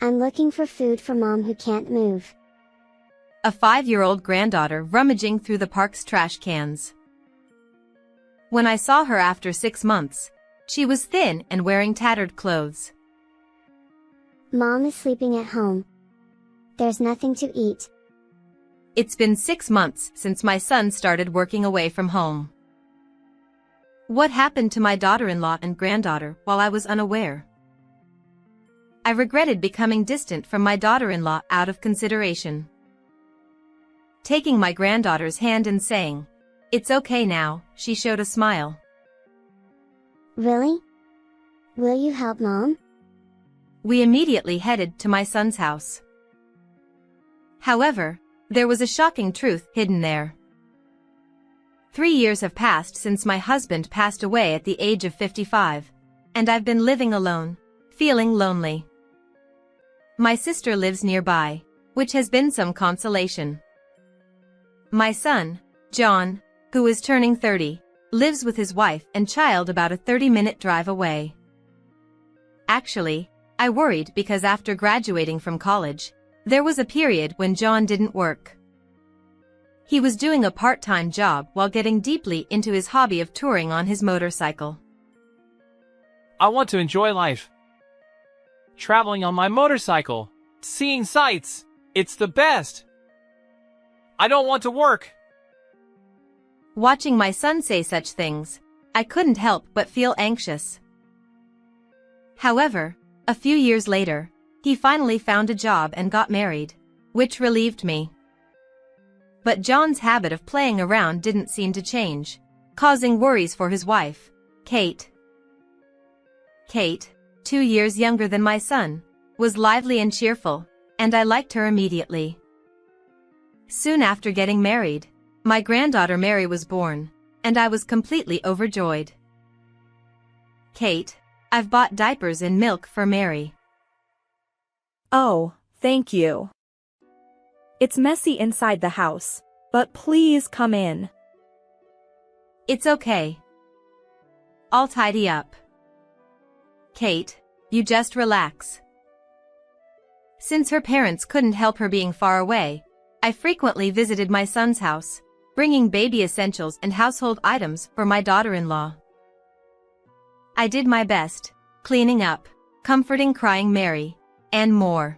I'm looking for food for mom who can't move. A 5-year-old granddaughter rummaging through the park's trash cans. When I saw her after 6 months, she was thin and wearing tattered clothes. Mom is sleeping at home. There's nothing to eat. It's been 6 months since my son started working away from home. What happened to my daughter-in-law and granddaughter while I was unaware? I regretted becoming distant from my daughter-in-law out of consideration. Taking my granddaughter's hand and saying, "It's okay now," she showed a smile. Really? Will you help mom? We immediately headed to my son's house. However, there was a shocking truth hidden there. 3 years have passed since my husband passed away at the age of 55, and I've been living alone, feeling lonely. My sister lives nearby, which has been some consolation. My son, John, who is turning 30, lives with his wife and child about a 30-minute drive away. Actually, I worried because after graduating from college, there was a period when John didn't work. He was doing a part-time job while getting deeply into his hobby of touring on his motorcycle. I want to enjoy life. Traveling on my motorcycle, seeing sights, it's the best. I don't want to work. Watching my son say such things, I couldn't help but feel anxious. However, a few years later, he finally found a job and got married, which relieved me. But John's habit of playing around didn't seem to change, causing worries for his wife, Kate. Kate, 2 years younger than my son, was lively and cheerful, and I liked her immediately. Soon after getting married, my granddaughter Mary was born, and I was completely overjoyed. Kate, I've bought diapers and milk for Mary. Oh, thank you. It's messy inside the house, but please come in. It's okay. I'll tidy up. Kate, you just relax. Since her parents couldn't help her being far away, I frequently visited my son's house, bringing baby essentials and household items for my daughter-in-law. I did my best, cleaning up, comforting crying Mary, and more.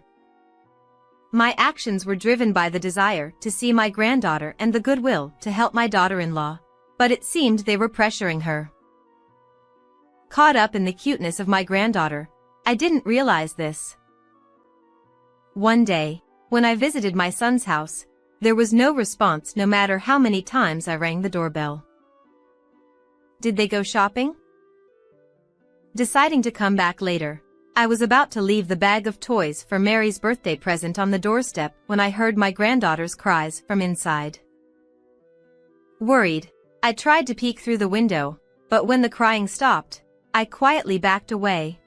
My actions were driven by the desire to see my granddaughter and the goodwill to help my daughter-in-law, but it seemed they were pressuring her. Caught up in the cuteness of my granddaughter, I didn't realize this. One day, when I visited my son's house, there was no response no matter how many times I rang the doorbell. Did they go shopping? Deciding to come back later, I was about to leave the bag of toys for Mary's birthday present on the doorstep when I heard my granddaughter's cries from inside. Worried, I tried to peek through the window, but when the crying stopped, I quietly backed away.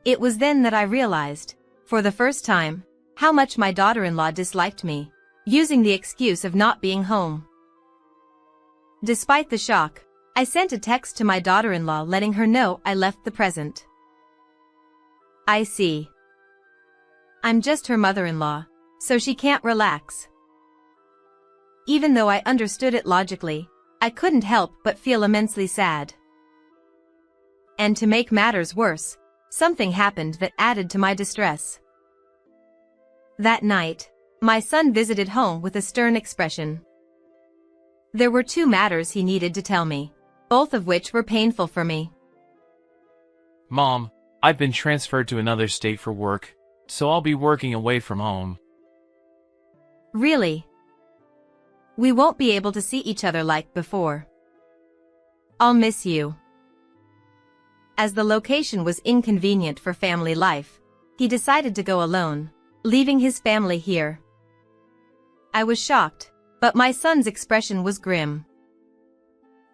It was then that I realized, for the first time, how much my daughter-in-law disliked me, using the excuse of not being home. Despite the shock, I sent a text to my daughter-in-law letting her know I left the present. I see. I'm just her mother-in-law, so she can't relax. Even though I understood it logically, I couldn't help but feel immensely sad. And to make matters worse, something happened that added to my distress. That night, my son visited home with a stern expression. There were 2 matters he needed to tell me, both of which were painful for me. Mom, I've been transferred to another state for work, so I'll be working away from home. Really? We won't be able to see each other like before. I'll miss you. As the location was inconvenient for family life, he decided to go alone, leaving his family here. I was shocked, but my son's expression was grim.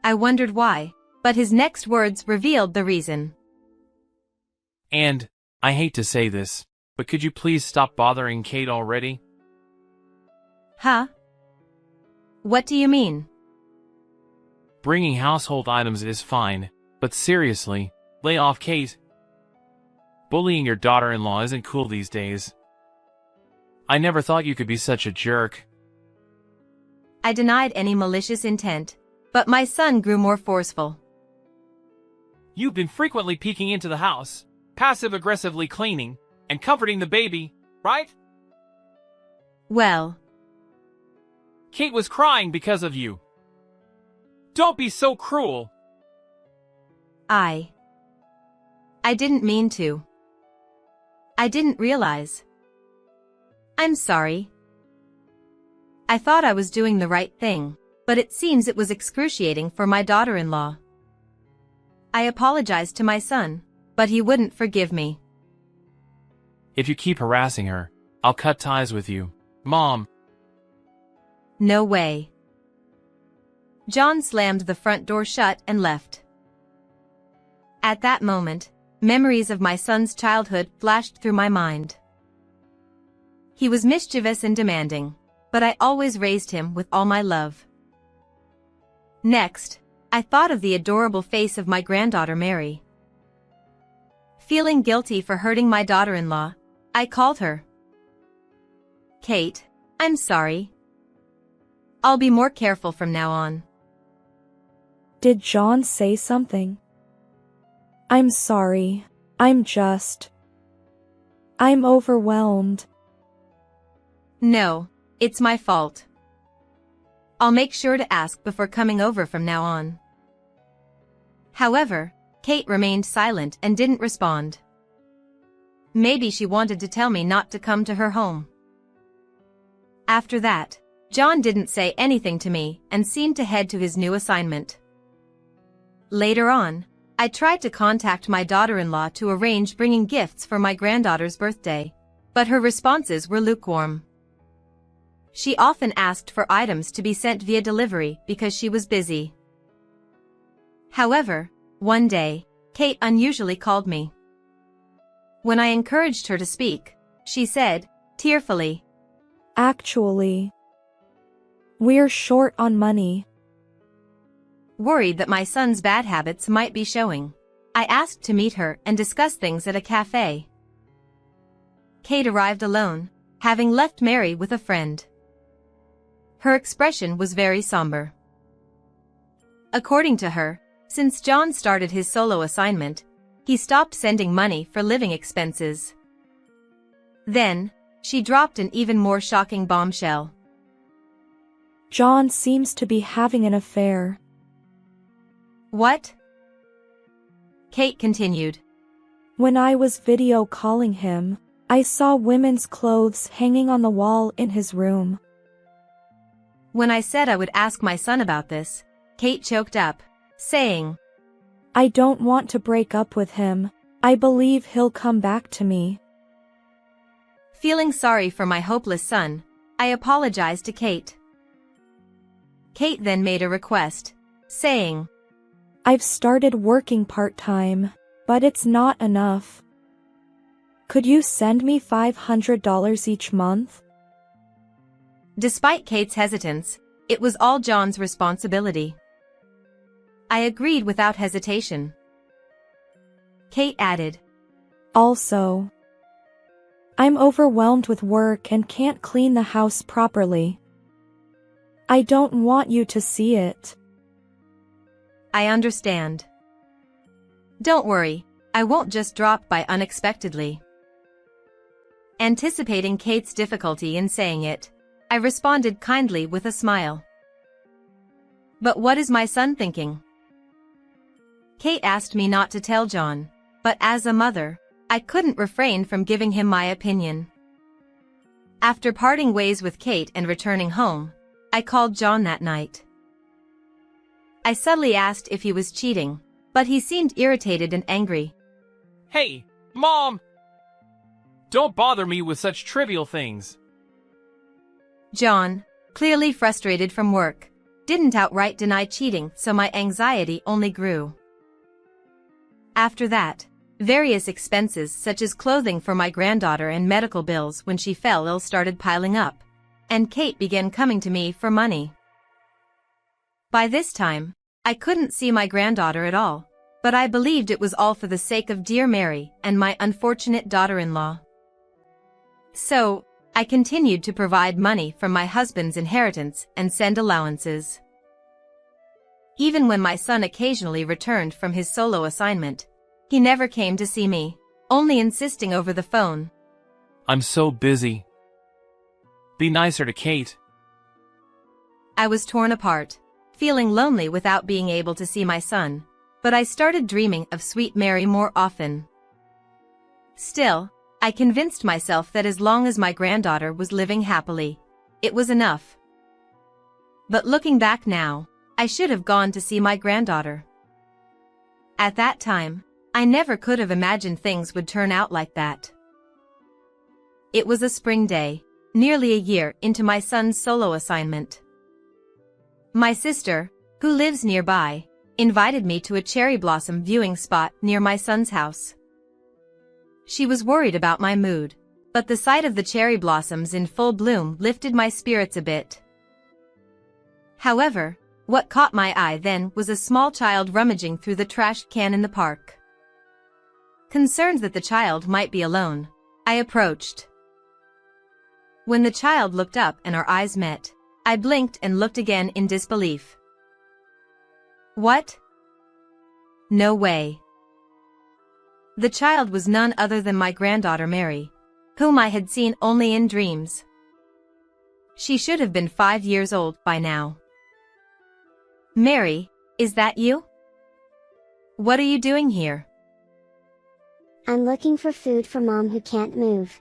I wondered why, but his next words revealed the reason. And, I hate to say this, but could you please stop bothering Kate already? Huh? What do you mean? Bringing household items is fine, but seriously, lay off Kate. Bullying your daughter-in-law isn't cool these days. I never thought you could be such a jerk. I denied any malicious intent, but my son grew more forceful. You've been frequently peeking into the house, passive-aggressively cleaning, and comforting the baby, right? Well, Kate was crying because of you. Don't be so cruel. I didn't mean to. I didn't realize. I'm sorry. I thought I was doing the right thing, but it seems it was excruciating for my daughter-in-law. I apologized to my son, but he wouldn't forgive me. If you keep harassing her, I'll cut ties with you, Mom. No way. John slammed the front door shut and left. At that moment, memories of my son's childhood flashed through my mind. He was mischievous and demanding, but I always raised him with all my love. Next, I thought of the adorable face of my granddaughter Mary. Feeling guilty for hurting my daughter-in-law, I called her. Kate, I'm sorry. I'll be more careful from now on. Did John say something? I'm sorry. I'm overwhelmed. No, it's my fault. I'll make sure to ask before coming over from now on. However, Kate remained silent and didn't respond. Maybe she wanted to tell me not to come to her home. After that, John didn't say anything to me and seemed to head to his new assignment. Later on, I tried to contact my daughter-in-law to arrange bringing gifts for my granddaughter's birthday, but her responses were lukewarm. She often asked for items to be sent via delivery because she was busy. However, one day, Kate unusually called me. When I encouraged her to speak, she said, tearfully, Actually, we're short on money. Worried that my son's bad habits might be showing, I asked to meet her and discuss things at a cafe. Kate arrived alone, having left Mary with a friend. Her expression was very somber. According to her, since John started his solo assignment, he stopped sending money for living expenses. Then, she dropped an even more shocking bombshell. John seems to be having an affair. What? Kate continued. When I was video calling him, I saw women's clothes hanging on the wall in his room. When I said I would ask my son about this, Kate choked up, saying, I don't want to break up with him. I believe he'll come back to me. Feeling sorry for my hopeless son, I apologized to Kate. Kate then made a request, saying, I've started working part-time, but it's not enough. Could you send me $500 each month? Despite Kate's hesitance, it was all John's responsibility. I agreed without hesitation. Kate added, Also, I'm overwhelmed with work and can't clean the house properly. I don't want you to see it. I understand. Don't worry, I won't just drop by unexpectedly. Anticipating Kate's difficulty in saying it, I responded kindly with a smile. But what is my son thinking? Kate asked me not to tell John, but as a mother, I couldn't refrain from giving him my opinion. After parting ways with Kate and returning home, I called John that night. I subtly asked if he was cheating, but he seemed irritated and angry. Hey, Mom! Don't bother me with such trivial things. John, clearly frustrated from work, didn't outright deny cheating, so my anxiety only grew. After that, various expenses such as clothing for my granddaughter and medical bills when she fell ill started piling up, and Kate began coming to me for money. By this time, I couldn't see my granddaughter at all, but I believed it was all for the sake of dear Mary and my unfortunate daughter-in-law. So, I continued to provide money from my husband's inheritance and send allowances. Even when my son occasionally returned from his solo assignment, he never came to see me, only insisting over the phone. I'm so busy. Be nicer to Kate. I was torn apart, feeling lonely without being able to see my son, but I started dreaming of sweet Mary more often. Still, I convinced myself that as long as my granddaughter was living happily, it was enough. But looking back now, I should have gone to see my granddaughter. At that time, I never could have imagined things would turn out like that. It was a spring day, nearly a year into my son's solo assignment. My sister, who lives nearby, invited me to a cherry blossom viewing spot near my son's house. She was worried about my mood, but the sight of the cherry blossoms in full bloom lifted my spirits a bit. However, what caught my eye then was a small child rummaging through the trash can in the park. Concerned that the child might be alone, I approached. When the child looked up and our eyes met, I blinked and looked again in disbelief. What? No way. The child was none other than my granddaughter Mary, whom I had seen only in dreams. She should have been 5 years old by now. Mary, is that you? What are you doing here? I'm looking for food for Mom who can't move.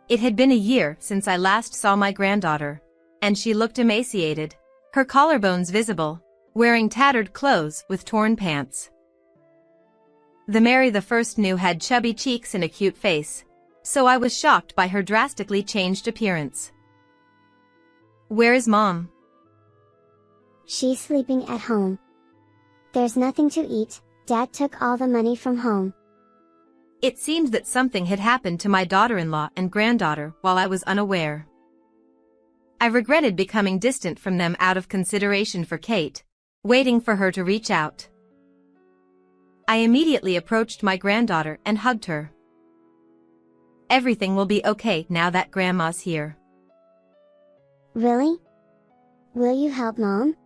It had been a year since I last saw my granddaughter, and she looked emaciated, her collarbones visible, wearing tattered clothes with torn pants. The Mary the first knew had chubby cheeks and a cute face, so I was shocked by her drastically changed appearance. Where is Mom? She's sleeping at home. There's nothing to eat, Dad took all the money from home. It seemed that something had happened to my daughter-in-law and granddaughter while I was unaware. I regretted becoming distant from them out of consideration for Kate, waiting for her to reach out. I immediately approached my granddaughter and hugged her. Everything will be okay now that Grandma's here. Really? Will you help Mom?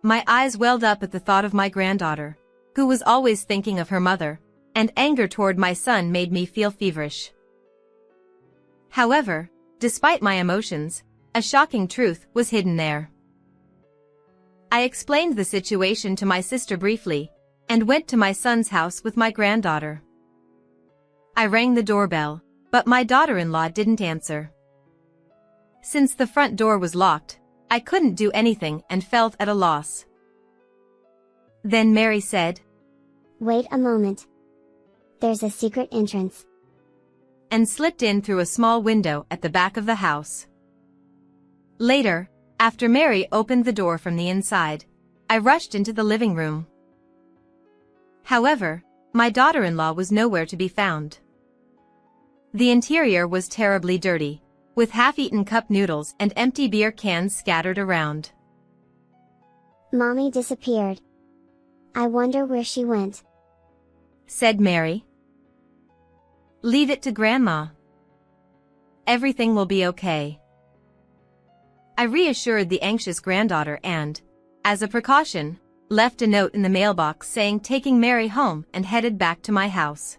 My eyes welled up at the thought of my granddaughter, who was always thinking of her mother, and anger toward my son made me feel feverish. However, despite my emotions, a shocking truth was hidden there. I explained the situation to my sister briefly, and went to my son's house with my granddaughter. I rang the doorbell, but my daughter-in-law didn't answer. Since the front door was locked, I couldn't do anything and felt at a loss. Then Mary said, Wait a moment. There's a secret entrance. And slipped in through a small window at the back of the house. Later, after Mary opened the door from the inside, I rushed into the living room. However, my daughter-in-law was nowhere to be found. The interior was terribly dirty, with half-eaten cup noodles and empty beer cans scattered around. Mommy disappeared. I wonder where she went, said Mary. Leave it to Grandma. Everything will be okay. I reassured the anxious granddaughter and, as a precaution, left a note in the mailbox saying taking Mary home and headed back to my house.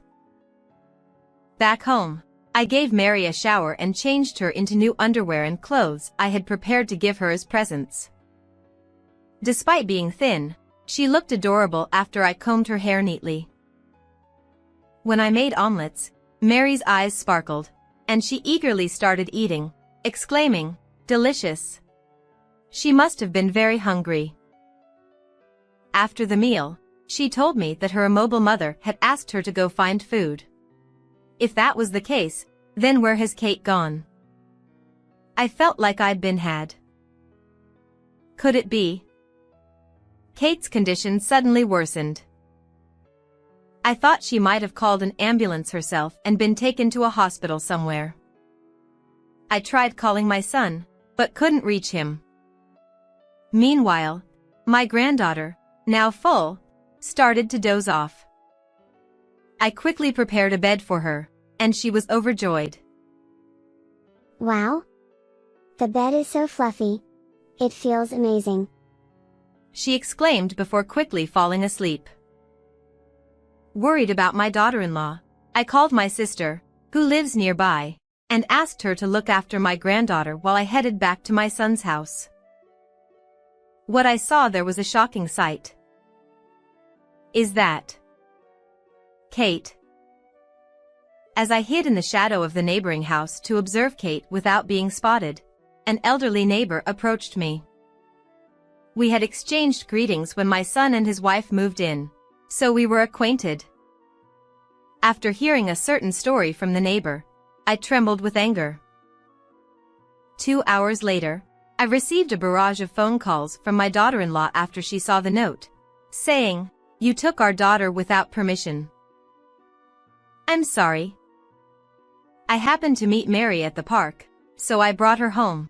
Back home, I gave Mary a shower and changed her into new underwear and clothes I had prepared to give her as presents. Despite being thin, she looked adorable after I combed her hair neatly. When I made omelets, Mary's eyes sparkled, and she eagerly started eating, exclaiming, "Delicious!" She must have been very hungry. After the meal, she told me that her immobile mother had asked her to go find food. If that was the case, then where has Kate gone? I felt like I'd been had. Could it be? Kate's condition suddenly worsened. I thought she might have called an ambulance herself and been taken to a hospital somewhere. I tried calling my son, but couldn't reach him. Meanwhile, my granddaughter, now full, started to doze off. I quickly prepared a bed for her, and she was overjoyed. Wow! The bed is so fluffy. It feels amazing. She exclaimed before quickly falling asleep. Worried about my daughter-in-law, I called my sister, who lives nearby, and asked her to look after my granddaughter while I headed back to my son's house. What I saw there was a shocking sight. Is that Kate? As I hid in the shadow of the neighboring house to observe Kate without being spotted, an elderly neighbor approached me. We had exchanged greetings when my son and his wife moved in, so we were acquainted. After hearing a certain story from the neighbor, I trembled with anger. 2 hours later, I received a barrage of phone calls from my daughter-in-law after she saw the note, saying, "You took our daughter without permission." I'm sorry. I happened to meet Mary at the park, so I brought her home.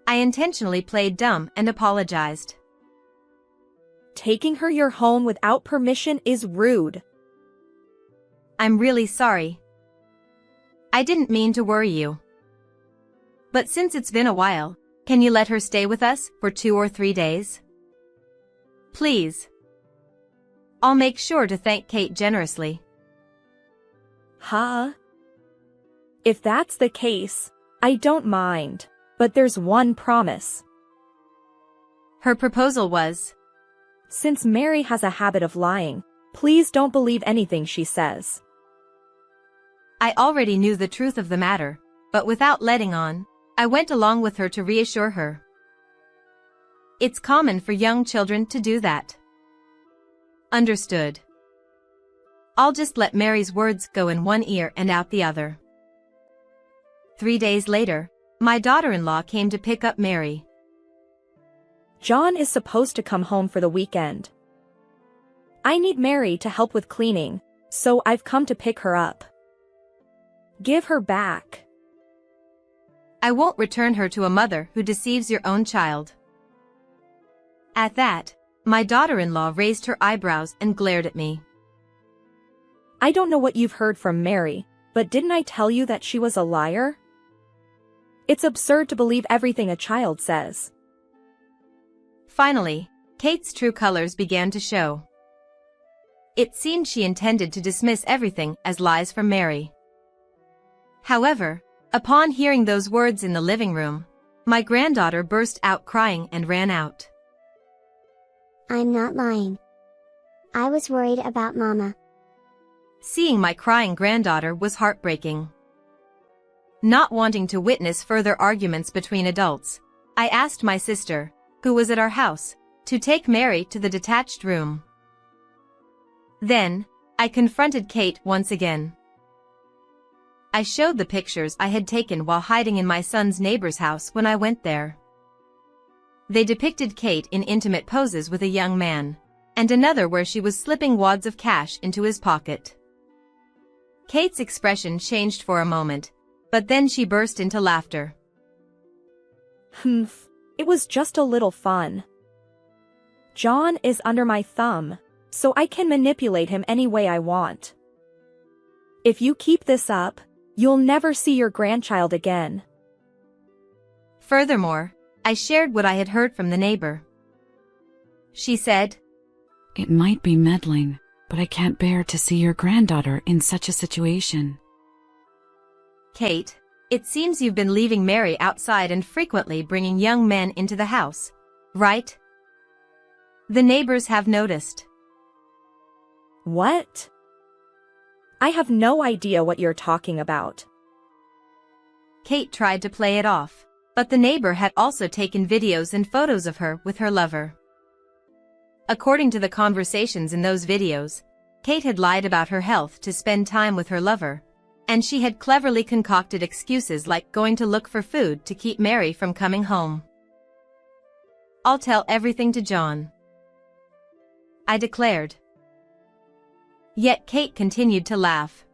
I intentionally played dumb and apologized. Taking her your home without permission is rude. I'm really sorry. I didn't mean to worry you. But since it's been a while, can you let her stay with us for 2 or 3 days? Please. I'll make sure to thank Kate generously. Huh? If that's the case, I don't mind, but there's one promise. Her proposal was, since Mary has a habit of lying, please don't believe anything she says. I already knew the truth of the matter, but without letting on, I went along with her to reassure her. It's common for young children to do that. Understood. I'll just let Mary's words go in one ear and out the other. 3 days later, my daughter-in-law came to pick up Mary. John is supposed to come home for the weekend. I need Mary to help with cleaning, so I've come to pick her up. Give her back. I won't return her to a mother who deceives your own child. At that, my daughter-in-law raised her eyebrows and glared at me. I don't know what you've heard from Mary, but didn't I tell you that she was a liar? It's absurd to believe everything a child says. Finally, Kate's true colors began to show. It seemed she intended to dismiss everything as lies from Mary. However, upon hearing those words in the living room, my granddaughter burst out crying and ran out. I'm not lying. I was worried about Mama. Seeing my crying granddaughter was heartbreaking. Not wanting to witness further arguments between adults, I asked my sister, who was at our house, to take Mary to the detached room. Then, I confronted Kate once again. I showed the pictures I had taken while hiding in my son's neighbor's house when I went there. They depicted Kate in intimate poses with a young man, and another where she was slipping wads of cash into his pocket. Kate's expression changed for a moment, but then she burst into laughter. It was just a little fun. John is under my thumb, so I can manipulate him any way I want. If you keep this up, you'll never see your grandchild again. Furthermore, I shared what I had heard from the neighbor. She said, "It might be meddling, but I can't bear to see your granddaughter in such a situation." Kate, it seems you've been leaving Mary outside and frequently bringing young men into the house, right? The neighbors have noticed. What? I have no idea what you're talking about. Kate tried to play it off, but the neighbor had also taken videos and photos of her with her lover. According to the conversations in those videos, Kate had lied about her health to spend time with her lover, and she had cleverly concocted excuses like going to look for food to keep Mary from coming home. "I'll tell everything to John," I declared. Yet Kate continued to laugh.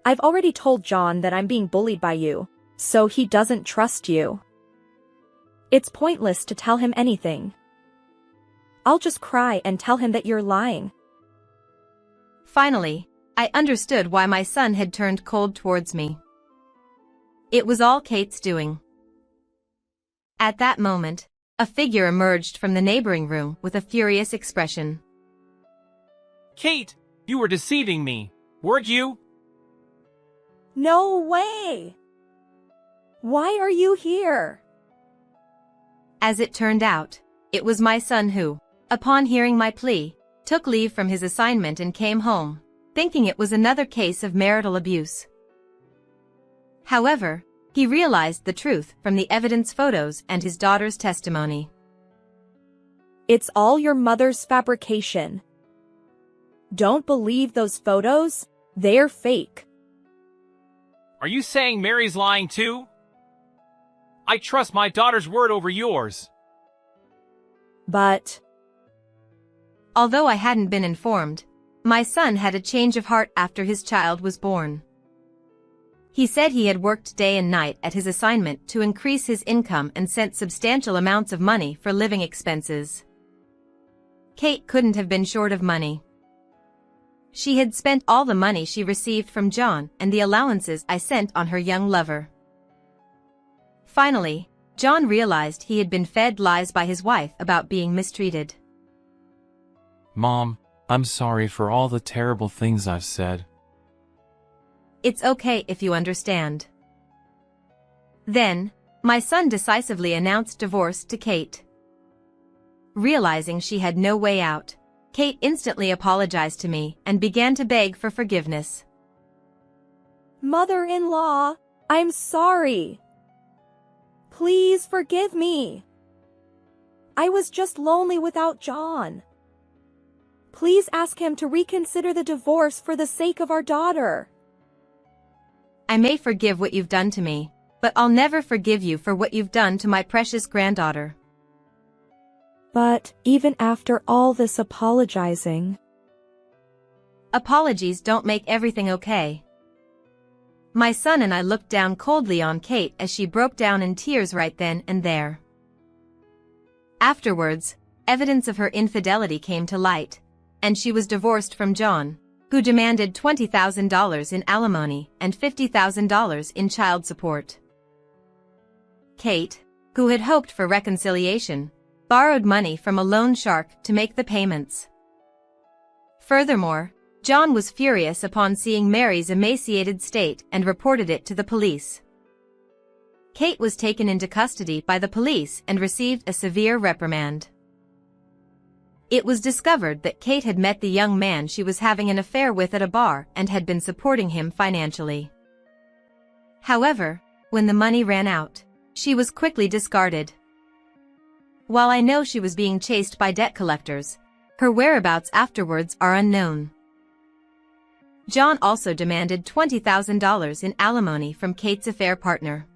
I've already told John that I'm being bullied by you, so he doesn't trust you. It's pointless to tell him anything. I'll just cry and tell him that you're lying. Finally, I understood why my son had turned cold towards me. It was all Kate's doing. At that moment, a figure emerged from the neighboring room with a furious expression. Kate, you were deceiving me, weren't you? No way! Why are you here? As it turned out, it was my son who, upon hearing my plea, took leave from his assignment and came home, thinking it was another case of marital abuse. However, he realized the truth from the evidence photos and his daughter's testimony. It's all your mother's fabrication. Don't believe those photos, they're fake. Are you saying Mary's lying too? I trust my daughter's word over yours. But although I hadn't been informed, my son had a change of heart after his child was born. He said he had worked day and night at his assignment to increase his income and sent substantial amounts of money for living expenses. Kate couldn't have been short of money. She had spent all the money she received from John and the allowances I sent on her young lover. Finally, John realized he had been fed lies by his wife about being mistreated. Mom, I'm sorry for all the terrible things I've said. It's okay if you understand. Then, my son decisively announced divorce to Kate. Realizing she had no way out, Kate instantly apologized to me and began to beg for forgiveness. Mother-in-law, I'm sorry. Please forgive me. I was just lonely without John. Please ask him to reconsider the divorce for the sake of our daughter. I may forgive what you've done to me, but I'll never forgive you for what you've done to my precious granddaughter. But even after all this apologizing, apologies don't make everything okay. My son and I looked down coldly on Kate as she broke down in tears right then and there. Afterwards, evidence of her infidelity came to light, and she was divorced from John, who demanded $20,000 in alimony and $50,000 in child support. Kate, who had hoped for reconciliation, borrowed money from a loan shark to make the payments. Furthermore, John was furious upon seeing Mary's emaciated state and reported it to the police. Kate was taken into custody by the police and received a severe reprimand. It was discovered that Kate had met the young man she was having an affair with at a bar and had been supporting him financially. However, when the money ran out, she was quickly discarded. While I know she was being chased by debt collectors, her whereabouts afterwards are unknown. John also demanded $20,000 in alimony from Kate's affair partner.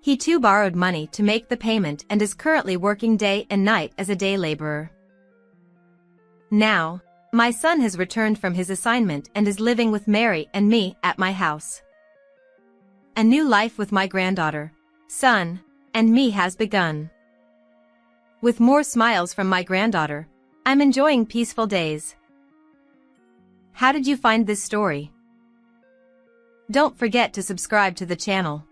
He too borrowed money to make the payment and is currently working day and night as a day laborer. Now, my son has returned from his assignment and is living with Mary and me at my house. A new life with my granddaughter, son, and me has begun. With more smiles from my granddaughter, I'm enjoying peaceful days. How did you find this story? Don't forget to subscribe to the channel.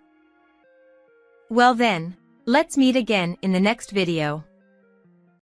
Well then, let's meet again in the next video.